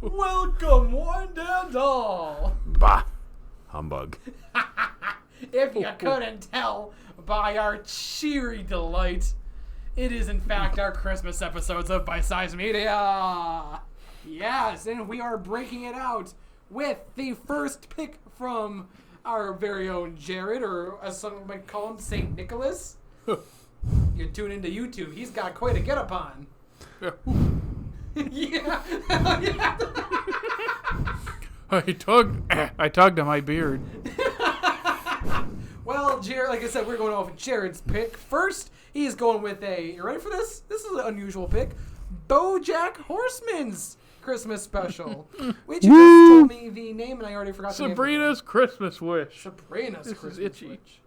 Welcome, one and all. Bah, humbug. If you couldn't tell by our cheery delight, it is in fact our Christmas episodes of Bite Size Media. Yes, and we are breaking it out with the first pick from our very own Jared, or as some might call him, St. Nicholas. You tune into YouTube, he's got quite a get up on. Yeah. I tugged on my beard. Well, Jared, like I said, we're going off with Jared's pick. First, he's going with you ready for this? This is an unusual pick. BoJack Horseman's Christmas special. Which you just told me the name and I already forgot the name. Sabrina's Christmas Wish. Sabrina's This Christmas is itchy. Wish.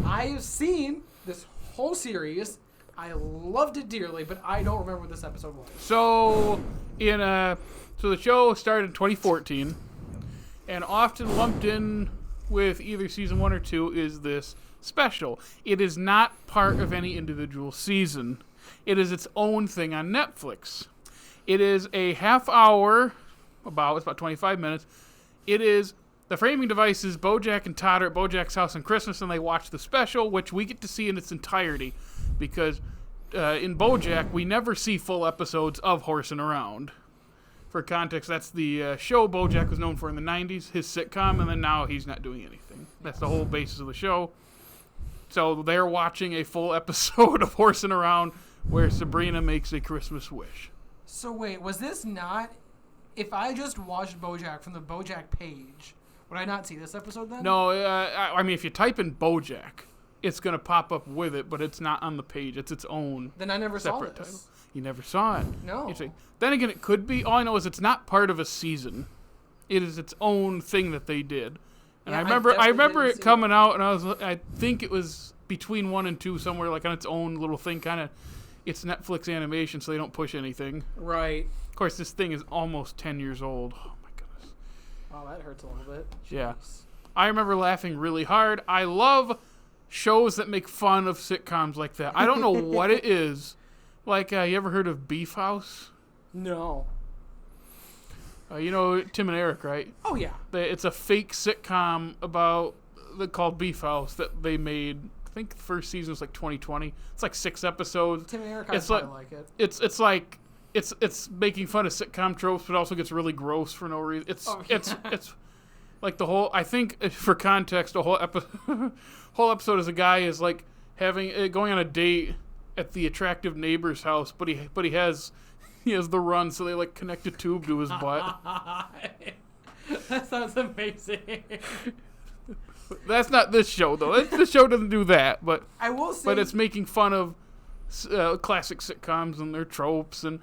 I've seen this whole series. I loved it dearly, but I don't remember what this episode was. So the show started in 2014, and often lumped in with either season 1 or 2 is this special. It is not part of any individual season. It is its own thing on Netflix. It is a half hour, it's about 25 minutes. It is, the framing device is BoJack and Todd are at BoJack's house on Christmas, and they watch the special, which we get to see in its entirety, because in BoJack, we never see full episodes of Horsing Around. For context, that's the show BoJack was known for in the 90s, his sitcom, and then now he's not doing anything. That's the whole basis of the show. So they're watching a full episode of Horsing Around where Sabrina makes a Christmas wish. So wait, was this not... If I just watched BoJack from the BoJack page, would I not see this episode then? No, I mean, if you type in BoJack, it's going to pop up with it, but it's not on the page. It's its own Then I never saw separate this. title. You never saw it. No. Then again, it could be. All I know is it's not part of a season. It is its own thing that they did. And Yeah, I remember it coming it. out, and I think it was between 1 and 2 somewhere, like on its own little thing, kind of. It's Netflix animation, so they don't push anything. Right. Of course, this thing is almost 10 years old. Oh my goodness. Oh, that hurts a little bit. Jeez. Yeah. I remember laughing really hard. I love shows that make fun of sitcoms like that. I don't know what it is. Like, you ever heard of Beef House? No. You know Tim and Eric, right? Oh, yeah. It's a fake sitcom called Beef House that they made. I think the first season was like 2020. It's like 6 episodes. Tim and Eric, It's I like- like it. It's like it's making fun of sitcom tropes, but also gets really gross for no reason. It's like the whole. I think for context, the whole episode is a guy is like going on a date at the attractive neighbor's house, but he has the run, so they like connect a tube to his butt. That sounds amazing. That's not this show though. This show doesn't do that, but I will say, but it's making fun of classic sitcoms and their tropes, and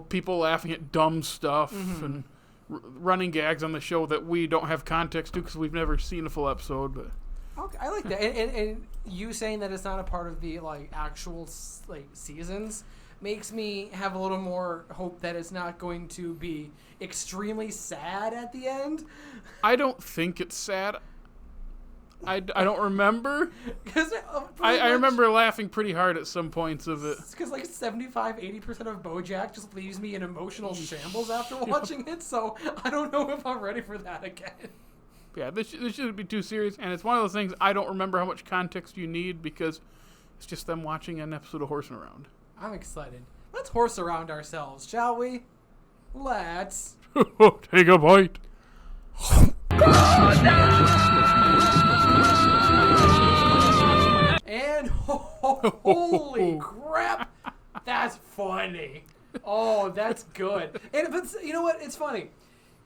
people laughing at dumb stuff and running gags on the show that we don't have context to because we've never seen a full episode. But okay, I like that, and you saying that it's not a part of the actual seasons makes me have a little more hope that it's not going to be extremely sad at the end. I don't think it's sad. I don't remember. Because I remember laughing pretty hard at some points of it. Because 75-80% of BoJack just leaves me in emotional shambles after watching it, so I don't know if I'm ready for that again. Yeah, this shouldn't be too serious, and it's one of those things I don't remember how much context you need because it's just them watching an episode of Horsing Around. I'm excited. Let's horse around ourselves, shall we? Let's. Take a bite. And holy crap, that's funny. Oh, that's good. And if it's, you know what? It's funny.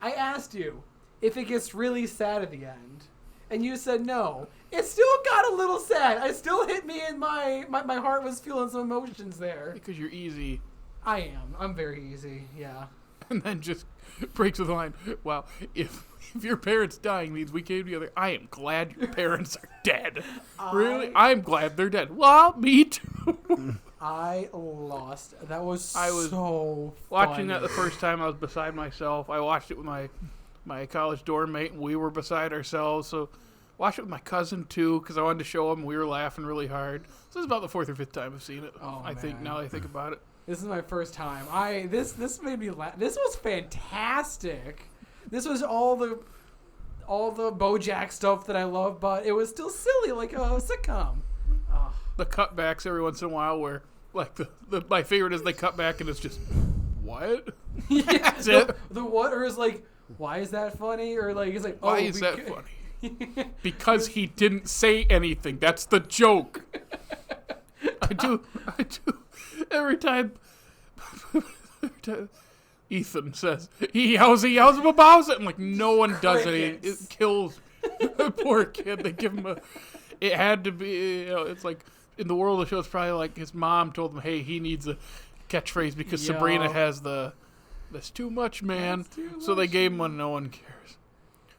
I asked you if it gets really sad at the end, and you said no. It still got a little sad. It still hit me in my heart was feeling some emotions there. Because you're easy. I am. I'm very easy. Yeah. And then just breaks with the line. Well, if your parents dying means we came together, I am glad your parents are dead. Really? I'm glad they're dead. Well, me too. I lost. That was I was so watching funny. that the first time I was beside myself. I watched it with my college dorm mate, and we were beside ourselves. So watched it with my cousin too, because I wanted to show him. We were laughing really hard. So this is about the 4th or 5th time I've seen it. Oh, I think man. now that I think about it. This is my first time. This made me laugh. This was fantastic. This was all the BoJack stuff that I love, but it was still silly like a sitcom. The cutbacks every once in a while where, like, my favorite is they cut back and it's just, what? Yeah, That's it. The what, or is like, why is that funny? Or like, it's like, Why is that funny? Because he didn't say anything. That's the joke. I do. Every time Ethan says, he yells about it. I'm like, no one does it. It kills the poor kid. They give him it had to be, it's like, in the world of the show, it's probably like his mom told him, hey, he needs a catchprism because Sabrina has that's too much, man. So they gave him one, no one cares.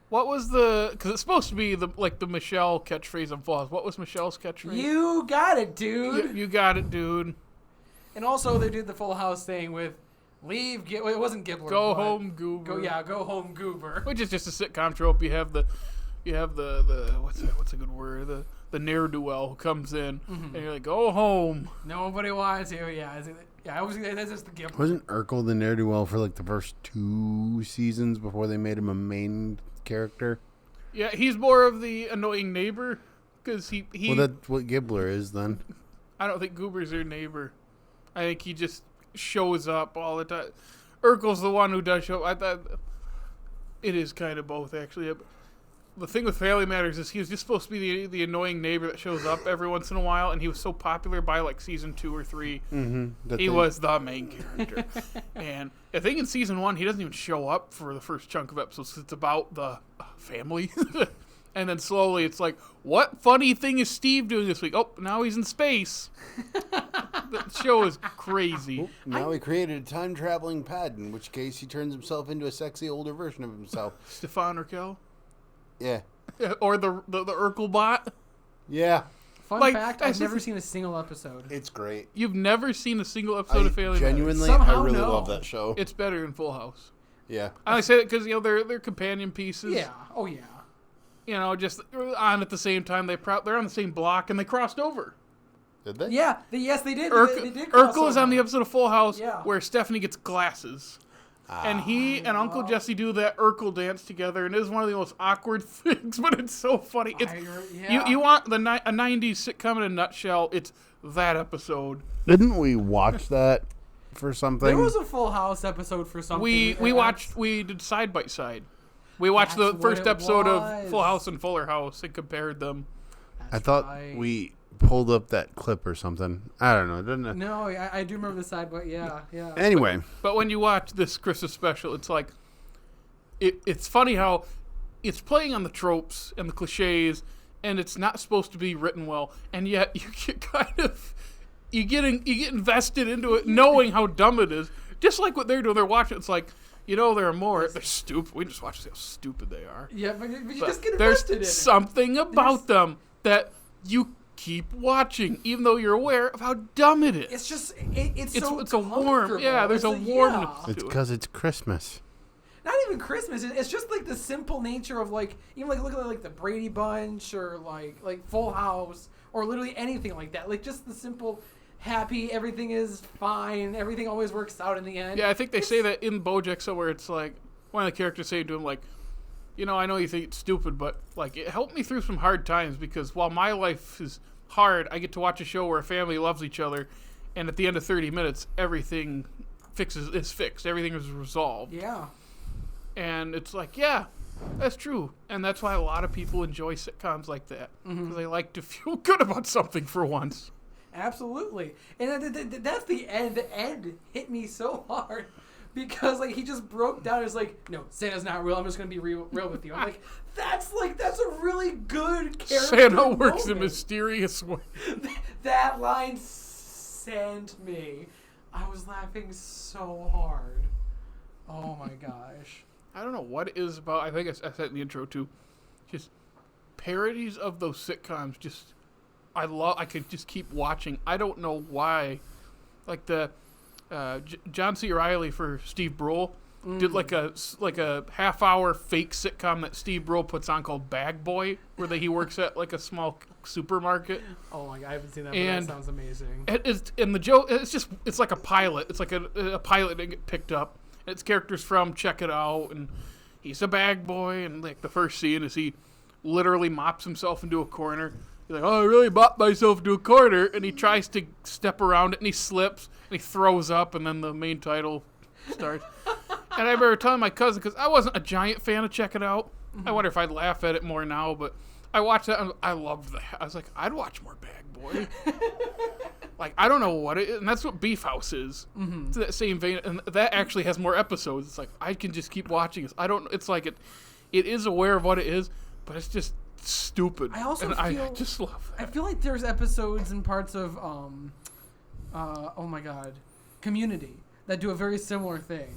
What was because it's supposed to be the Michelle catchphrase on Full House. What was Michelle's catchphrase? You got it, dude. You got it, dude. And also they did the Full House thing with leave. It wasn't Gibbler. Go home, Goober. Go home, Goober. Which is just a sitcom trope. You have the what's a good word? The ne'er-do-well who comes in and you're like, go home. Nobody wants to. Yeah. I was. That's just the Gibbler. Wasn't Urkel the ne'er-do-well for like the first 2 seasons before they made him a main character? Yeah, he's more of the annoying neighbor because he. Well, that's what Gibbler is then. I don't think Goober's their neighbor. I think he just shows up all the time. Urkel's the one who does show up. I thought it is kind of both, actually. The thing with Family Matters is he was just supposed to be the annoying neighbor that shows up every once in a while, and he was so popular by like season 2 or 3. He was the main character. And I think in season 1, he doesn't even show up for the first chunk of episodes. It's about the family. And then slowly it's like, what funny thing is Steve doing this week? Oh, now he's in space. The show is crazy. Oh, now he created a time-traveling pad, in which case he turns himself into a sexy older version of himself. Stefan Urkel? Yeah. Or the Urkel bot? Yeah. Fun fact, I've never seen a single episode. It's great. You've never seen a single episode of Family Genuinely, Matters? Somehow I really no. love that show. It's better than Full House. Yeah. I only say that because, they're companion pieces. Yeah. Oh, yeah. Just on at the same time. They're on the same block, and they crossed over. Did they? Yeah. Yes, they did. They did cross Urkel is over. on the episode of Full House Yeah. where Stephanie gets glasses. And he and Uncle Jesse do that Urkel dance together, and it is one of the most awkward things, but it's so funny. You want a 90s sitcom in a nutshell, it's that episode. Didn't we watch that for something? There was a Full House episode for something. We did Side by Side. We watched the first episode of Full House and Fuller House and compared them. I thought we pulled up that clip or something. I don't know. Didn't it? No, I do remember the side, but yeah. Anyway. But when you watch this Christmas special, it's like, it's funny how it's playing on the tropes and the cliches, and it's not supposed to be written well, and yet you get invested into it knowing how dumb it is. Just like what they're doing. They're watching, it's like, there are more. They're stupid. We just watch to see how stupid they are. Yeah, but you just get invested in it. There's something about them that you keep watching, even though you're aware of how dumb it is. It's just, it's a warm, there's a warmness to it. It's because it's Christmas. Not even Christmas. It's just like the simple nature of like, even like look at like the Brady Bunch or like Full House or literally anything like that. Like just the simple, happy, everything is fine, everything always works out in the end. Yeah, I think they say that in BoJack somewhere. It's like one of the characters saying to him like, I know you think it's stupid, but like it helped me through some hard times because while my life is hard, I get to watch a show where a family loves each other, and at the end of 30 minutes, everything is fixed. Everything is resolved. Yeah. And it's like, yeah, that's true. And that's why a lot of people enjoy sitcoms like that because they like to feel good about something for once. Absolutely. And that's the end. The end hit me so hard. Because like he just broke down. It's like, no, Santa's not real. I'm just gonna be real with you. I'm like, that's a really good character. Santa works in mysterious ways. That line sent me. I was laughing so hard. Oh my gosh. I don't know what it is about. I think I said in the intro too. Just parodies of those sitcoms. Just I could just keep watching. I don't know why. Like the John C. Reilly for Steve Brule. did like a half-hour fake sitcom that Steve Brule puts on called Bag Boy, where he works at like a small supermarket. Oh my god, I haven't seen that, but that sounds amazing. And the joke, it's like a pilot. It's like a pilot that get picked up. It's characters from Check It Out, and he's a bag boy, and like the first scene is he literally mops himself into a corner. He's like, oh, I really mopped myself into a corner, and he tries to step around it, and he slips, and he throws up, and then the main title starts. And I remember telling my cousin, because I wasn't a giant fan of Check It Out. I wonder if I'd laugh at it more now, but I watched that, and I loved that. I was like, I'd watch more Bag Boy. Like, I don't know what it is, and that's what Beef House is. Mm-hmm. It's that same vein, and that actually has more episodes. It's like, I can just keep watching this. It's like it is aware of what it is, but it's just stupid. I just love that. I feel like there's episodes and parts of, oh my god, Community that do a very similar thing.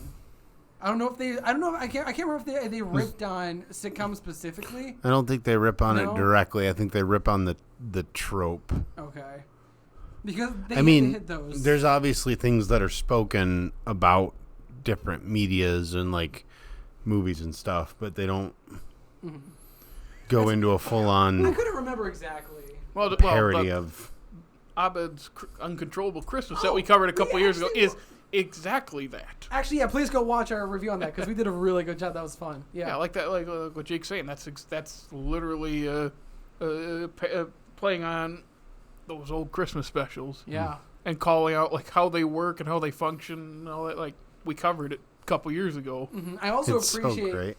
I can't remember if they ripped on sitcoms specifically. I don't think they rip on it directly. I think they rip on the trope. Okay. Because they hit those. There's obviously things that are spoken about different medias and like movies and stuff, but they don't go into a full-on I couldn't remember exactly. Parody of Abed's Uncontrollable Christmas that we covered a couple years ago is exactly that. Actually, yeah, please go watch our review on that because we did a really good job. That was fun. Yeah, like that, like what Jake's saying. That's literally playing on those old Christmas specials. Yeah, and calling out like how they work and how they function and all that. Like we covered it a couple years ago. Mm-hmm. I also appreciate. So great.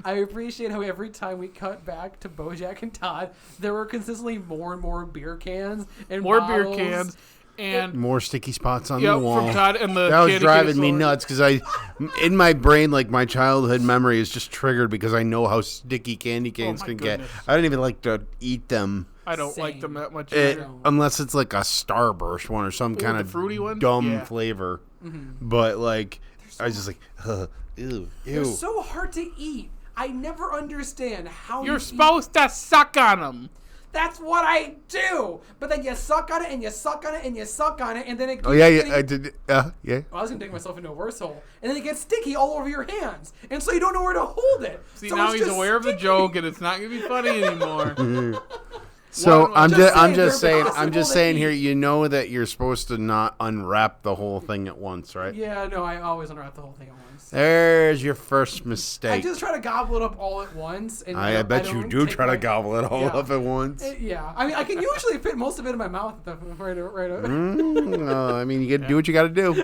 I appreciate how every time we cut back to BoJack and Todd, there were consistently more and more beer cans and more bottles. Beer cans. And more sticky spots on the wall. From Todd and the that was driving me nuts because in my brain, like my childhood memory is just triggered because I know how sticky candy canes can get. I don't even like to eat them. I don't like them that much. Unless it's like a Starburst one or some kind of fruity one? dumb flavor. Mm-hmm. But like, I was just like, ew. They're so hard to eat. I never understand how you're supposed to suck on them. That's what I do. But then you suck on it and you suck on it and you suck on it and then it keeps I did. Yeah. Well, I was going to dig myself into a worse hole. And then it gets sticky all over your hands. And so you don't know where to hold it. See, so now he's aware of the joke and it's not going to be funny anymore. So I'm just saying here, you know that you're supposed to not unwrap the whole thing at once, right? Yeah, no, I always unwrap the whole thing at once. There's your first mistake. I just try to gobble it up all at once. And I bet you do try to gobble it all up at once. Yeah, I mean, I can usually fit most of it in my mouth right. I mean, you got to do what you got to do.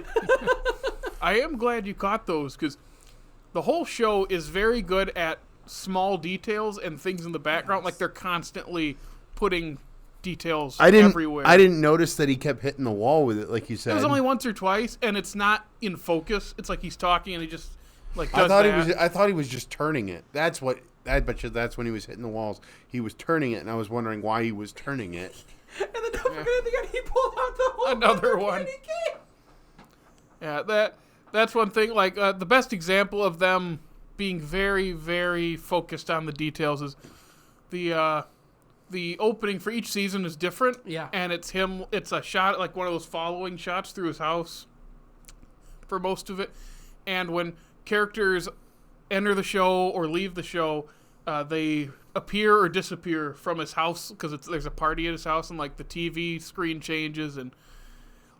I am glad you caught those because the whole show is very good at small details and things in the background. Like they're constantly putting details everywhere. I didn't notice that he kept hitting the wall with it, like you said. It was only once or twice, and it's not in focus. It's like he's talking, and he just like does I thought he was just turning it. That's what. I bet you that's when he was hitting the walls. He was turning it, and I was wondering why he was turning it. And then don't forget at the end, he pulled out the whole another one. Yeah, that's one thing. Like the best example of them being very, very focused on the details is the opening for each season is different. Yeah. And it's a shot, like one of those following shots through his house for most of it. And when characters enter the show or leave the show, they appear or disappear from his house because there's a party at his house and like the TV screen changes. And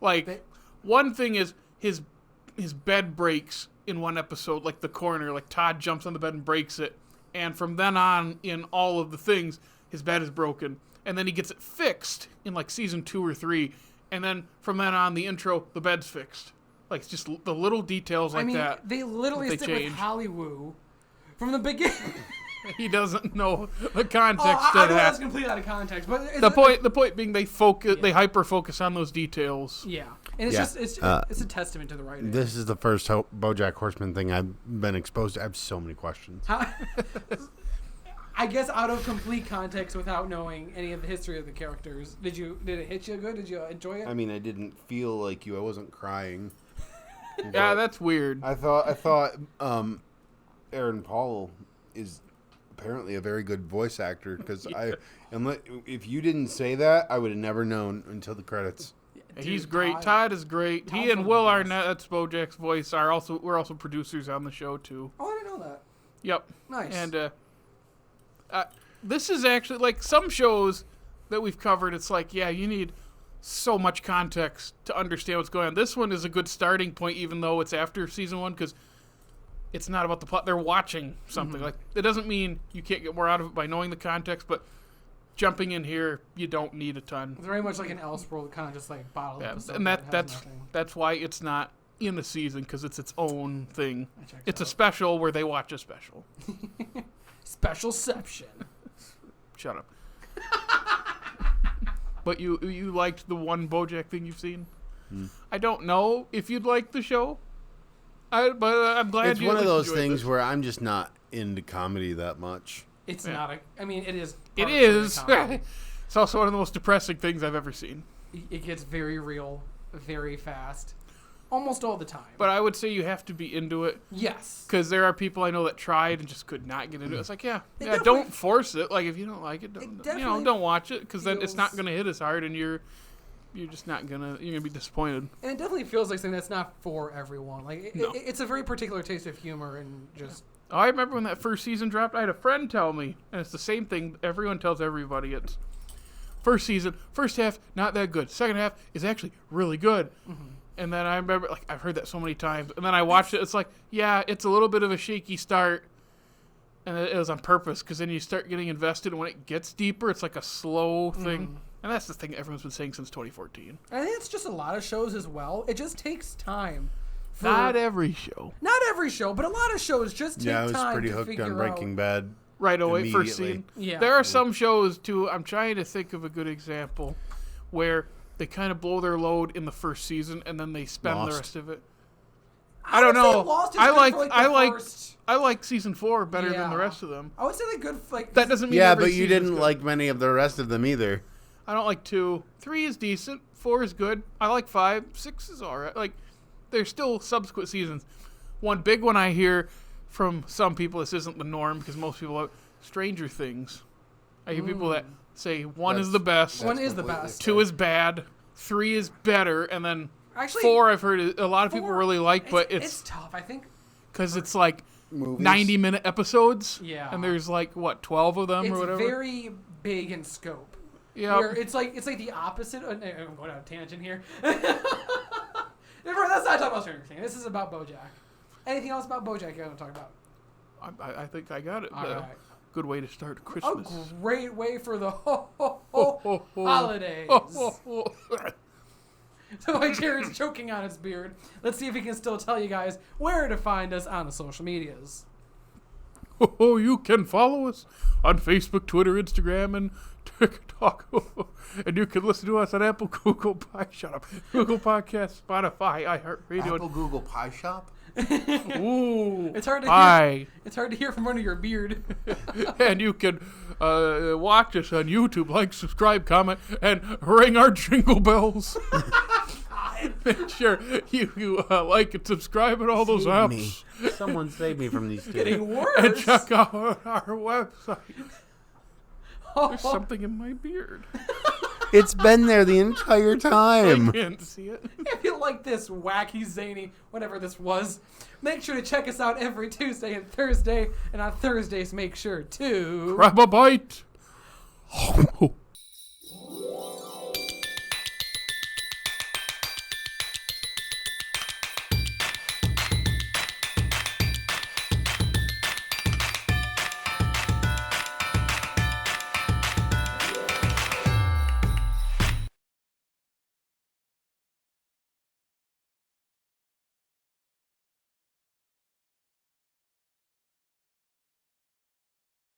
like one thing is his bed breaks in one episode, like the corner, like Todd jumps on the bed and breaks it. And from then on in all of the things, his bed is broken, and then he gets it fixed in like season 2 or 3, and then from then on, the intro, the bed's fixed. Like just the little details like that. They literally stick with Hollywood from the beginning. He doesn't know the context of that. I know that. that's completely out of context, but the point being they hyper focus on those details. Yeah, and it's a testament to the writing. This is the first BoJack Horseman thing I've been exposed to. I have so many questions. I guess out of complete context without knowing any of the history of the characters, did it hit you good? Did you enjoy it? I mean, I didn't feel like you. I wasn't crying. Yeah, that's weird. I thought Aaron Paul is apparently a very good voice actor because if you didn't say that, I would have never known until the credits. He's great. Todd is great. He and Will Arnett, that's BoJack's voice, we're also producers on the show too. Oh, I didn't know that. Yep. Nice. And this is actually like some shows that we've covered. It's like, yeah, you need so much context to understand what's going on. This one is a good starting point, even though it's after season 1, because it's not about the plot. They're watching something. Like, it doesn't mean you can't get more out of it by knowing the context, but jumping in here, you don't need a ton. It's very much like an Elseworld, kind of just like bottled episode. And that's why it's not in the season, because it's its own thing. It's a special where they watch a special. Specialception. Shut up. But you liked the one BoJack thing you've seen? I don't know if you'd like the show. But I'm glad it's one of those things where I'm just not into comedy that much. It's not I mean, it is. It is. It's also one of the most depressing things I've ever seen. It gets very real, very fast, almost all the time. But I would say you have to be into it. Yes. Because there are people I know that tried and just could not get into it. It's like, don't force it. Like, if you don't like it, don't watch it, because then it's not going to hit as hard, and you're just not you're gonna be disappointed. And it definitely feels like something that's not for everyone. Like it's a very particular taste of humor and just. Oh, I remember when that first season dropped. I had a friend tell me, and it's the same thing. Everyone tells everybody. It's first season, first half not that good. Second half is actually really good. And then I remember, like, I've heard that so many times. And then I watched it. It's like, yeah, it's a little bit of a shaky start, and it was on purpose, because then you start getting invested, and when it gets deeper, it's like a slow thing. And that's the thing everyone's been saying since 2014. I think it's just a lot of shows as well. It just takes time. Not every show. Not every show, but a lot of shows just take time. Yeah, I was pretty hooked on Breaking Bad. Right away, first scene. Yeah. There are some shows, too, I'm trying to think of a good example, where they kind of blow their load in the first season, and then they spend the rest of it. I don't know. I like season 4 better than the rest of them. I would say they're good. Like that doesn't mean. Yeah, but you didn't like many of the rest of them either. I don't like 2. 3 is decent. 4 is good. I like 5. 6 is all right. Like, there's still subsequent seasons. One big one I hear from some people, this isn't the norm, because most people like Stranger Things. I hear people that say 1 is the best. 1 is the best. 2 is bad. 3 is better, and then 4 I've heard a lot of people really like, but it's tough. I think because it's like 90-minute episodes. Yeah, and there's like 12 of them or whatever. It's very big in scope. Yeah, it's like the opposite. I'm going on a tangent here. Let's not talk about Stranger Things. This is about BoJack. Anything else about BoJack you want to talk about? I think I got it. All right. Good way to start Christmas. A great way for the holidays. So while Jared's choking on his beard, let's see if he can still tell you guys where to find us on the social medias. You can follow us on Facebook, Twitter, Instagram, and TikTok. And you can listen to us on Apple, Google Podcasts, Spotify, iHeartRadio. Apple, Google Pie Shop? Ooh, it's hard to hear. It's hard to hear from under your beard. And you can watch us on YouTube, like, subscribe, comment, and ring our jingle bells. Make sure you like and subscribe at all those apps. Someone save me from these two. Getting worse. And check out our website. There's something in my beard. It's been there the entire time. I can't see it. If you like this wacky, zany, whatever this was, make sure to check us out every Tuesday and Thursday. And on Thursdays, make sure to... grab a bite.